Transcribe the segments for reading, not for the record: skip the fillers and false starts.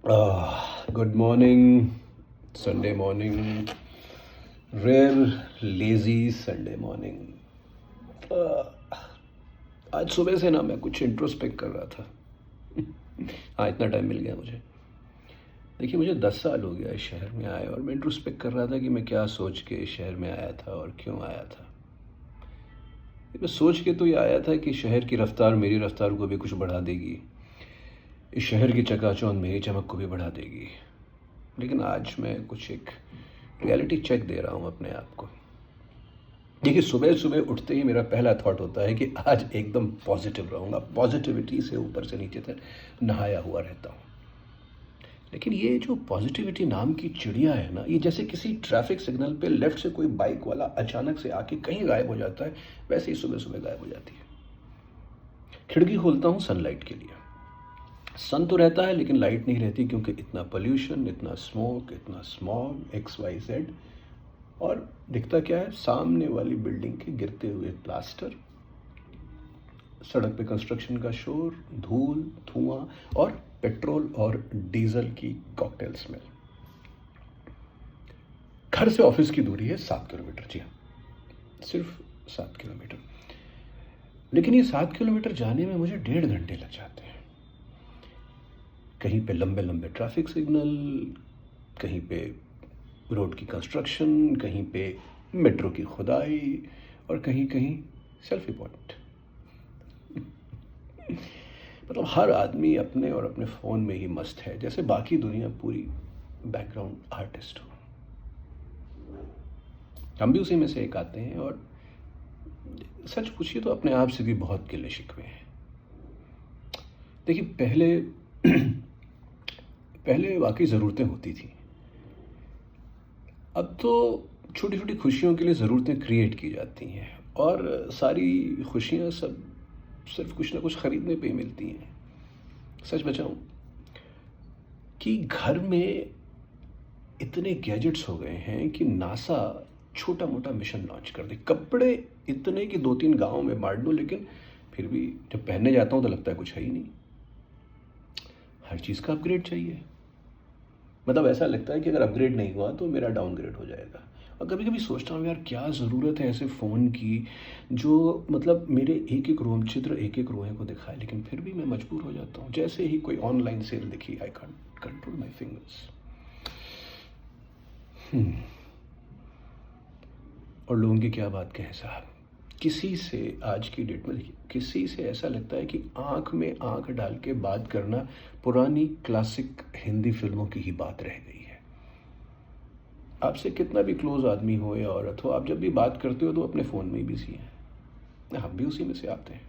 Good morning Sunday morning, rare lazy Sunday morning. आज सुबह से ना मैं कुछ इंट्रोस्पेक्ट कर रहा था। हाँ, इतना टाइम मिल गया मुझे। देखिए, मुझे 10 साल हो गया इस शहर में आए और मैं इंट्रोस्पेक्ट कर रहा था कि मैं क्या सोच के इस शहर में आया था और क्यों आया था। मैं सोच के तो ये आया था कि शहर की रफ्तार मेरी रफ्तार को भी कुछ बढ़ा देगी, इस शहर की चकाचौंध मेरी चमक को भी बढ़ा देगी। लेकिन आज मैं कुछ एक रियलिटी चेक दे रहा हूँ अपने आप को। देखिए, सुबह सुबह उठते ही मेरा पहला थॉट होता है कि आज एकदम पॉजिटिव रहूँगा, पॉजिटिविटी से ऊपर से नीचे तक नहाया हुआ रहता हूँ। लेकिन ये जो पॉजिटिविटी नाम की चिड़िया है ना, ये जैसे किसी ट्रैफिक सिग्नल पे लेफ्ट से कोई बाइक वाला अचानक से आके कहीं गायब हो जाता है, वैसे ही सुबह सुबह गायब हो जाती है। खिड़की खोलता हूँ सनलाइट के लिए। सन तो रहता है लेकिन लाइट नहीं रहती, क्योंकि इतना पोल्यूशन, इतना स्मोक, इतना स्मॉग, XYZ। और दिखता क्या है? सामने वाली बिल्डिंग के गिरते हुए प्लास्टर, सड़क पे कंस्ट्रक्शन का शोर, धूल, धुआं और पेट्रोल और डीजल की कॉकटेल स्मेल। घर से ऑफिस की दूरी है 7 किलोमीटर। जी हाँ, सिर्फ 7 किलोमीटर। लेकिन ये 7 किलोमीटर जाने में मुझे 1.5 घंटे लग जाते हैं। कहीं पे लंबे लंबे ट्रैफिक सिग्नल, कहीं पे रोड की कंस्ट्रक्शन, कहीं पे मेट्रो की खुदाई और कहीं कहीं सेल्फी पॉइंट। मतलब हर आदमी अपने और अपने फ़ोन में ही मस्त है, जैसे बाकी दुनिया पूरी बैकग्राउंड आर्टिस्ट हो। हम भी उसी में से एक आते हैं और सच पूछिए तो अपने आप से भी बहुत गिले शिकवे हैं। देखिए, पहले वाकई ज़रूरतें होती थी। अब तो छोटी छोटी खुशियों के लिए ज़रूरतें क्रिएट की जाती हैं और सारी खुशियाँ सब सिर्फ कुछ ना कुछ ख़रीदने पे ही मिलती हैं। सच बताऊँ कि घर में इतने गैजेट्स हो गए हैं कि नासा छोटा मोटा मिशन लॉन्च कर दे। कपड़े इतने कि 2-3 गाँव में बांट दूँ, लेकिन फिर भी जब पहनने जाता हूँ तो लगता है कुछ है ही नहीं। हर चीज़ का अपग्रेड चाहिए। मतलब ऐसा लगता है कि अगर अपग्रेड नहीं हुआ तो मेरा डाउनग्रेड हो जाएगा। और कभी कभी सोचता हूँ, यार क्या ज़रूरत है ऐसे फ़ोन की जो मतलब मेरे एक एक रोम चित्र, एक एक रोए को दिखाए, लेकिन फिर भी मैं मजबूर हो जाता हूँ। जैसे ही कोई ऑनलाइन सेल दिखी, I can't control my fingers. और लोगों की क्या बात कहें साहब। किसी से आज की डेट में देखिए, किसी से ऐसा लगता है कि आंख में आंख डाल के बात करना पुरानी क्लासिक हिंदी फिल्मों की ही बात रह गई है। आपसे कितना भी क्लोज आदमी हो या औरत हो, आप जब भी बात करते हो तो अपने फ़ोन में ही बिजी हैं। हम भी उसी में से आते हैं।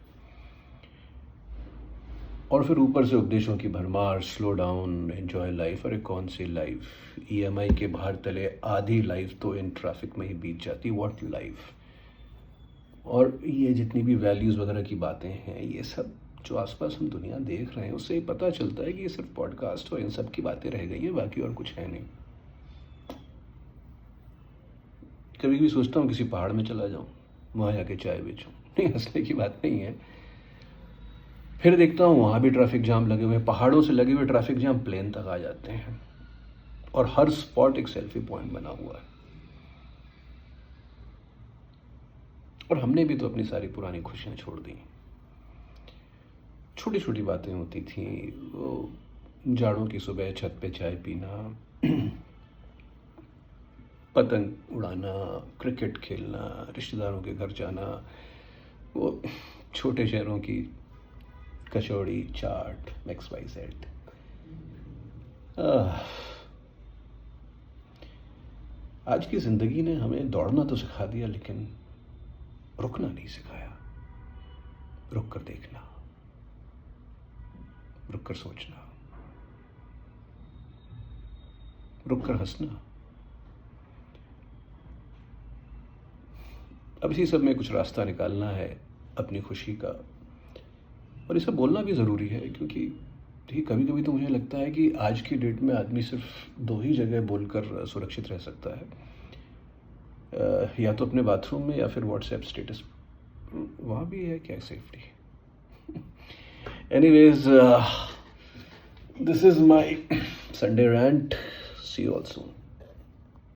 और फिर ऊपर से उपदेशों की भरमार, स्लो डाउन, एंजॉय लाइफ। अरे कौन सी लाइफ? EMI के भार तले आधी लाइफ तो इन ट्रैफिक में ही बीत जाती। What life? और ये जितनी भी वैल्यूज़ वगैरह की बातें हैं, ये सब जो आसपास हम दुनिया देख रहे हैं, उससे ही पता चलता है कि ये सिर्फ पॉडकास्ट और इन सब की बातें रह गई हैं, बाकी और कुछ है नहीं। कभी कभी सोचता हूँ किसी पहाड़ में चला जाऊँ, वहाँ जाके चाय बेचूँ। नहीं, हंसने की बात नहीं है। फिर देखता हूँ वहाँ भी ट्रैफिक जाम लगे हुए हैं। पहाड़ों से लगे हुए ट्रैफिक जाम प्लेन तक आ जाते हैं और हर स्पॉट एक सेल्फी पॉइंट बना हुआ है। और हमने भी तो अपनी सारी पुरानी खुशियाँ छोड़ दी। छोटी छोटी बातें होती थी, वो जाड़ों की सुबह छत पे चाय पीना, पतंग उड़ाना, क्रिकेट खेलना, रिश्तेदारों के घर जाना, वो छोटे शहरों की कचौड़ी, चाट, XYZ। आज की ज़िंदगी ने हमें दौड़ना तो सिखा दिया, लेकिन रुकना नहीं सिखाया। रुक कर देखना, रुक कर सोचना, रुक कर हंसना। अब इसी सब में कुछ रास्ता निकालना है अपनी खुशी का। और ये सब बोलना भी ज़रूरी है, क्योंकि देखिए, कभी कभी तो मुझे लगता है कि आज की डेट में आदमी सिर्फ 2 ही जगह बोलकर सुरक्षित रह सकता है, या तो अपने बाथरूम में या फिर व्हाट्सएप स्टेटस। वहाँ भी है क्या safety? Anyways, this is my Sunday rant. See you all soon.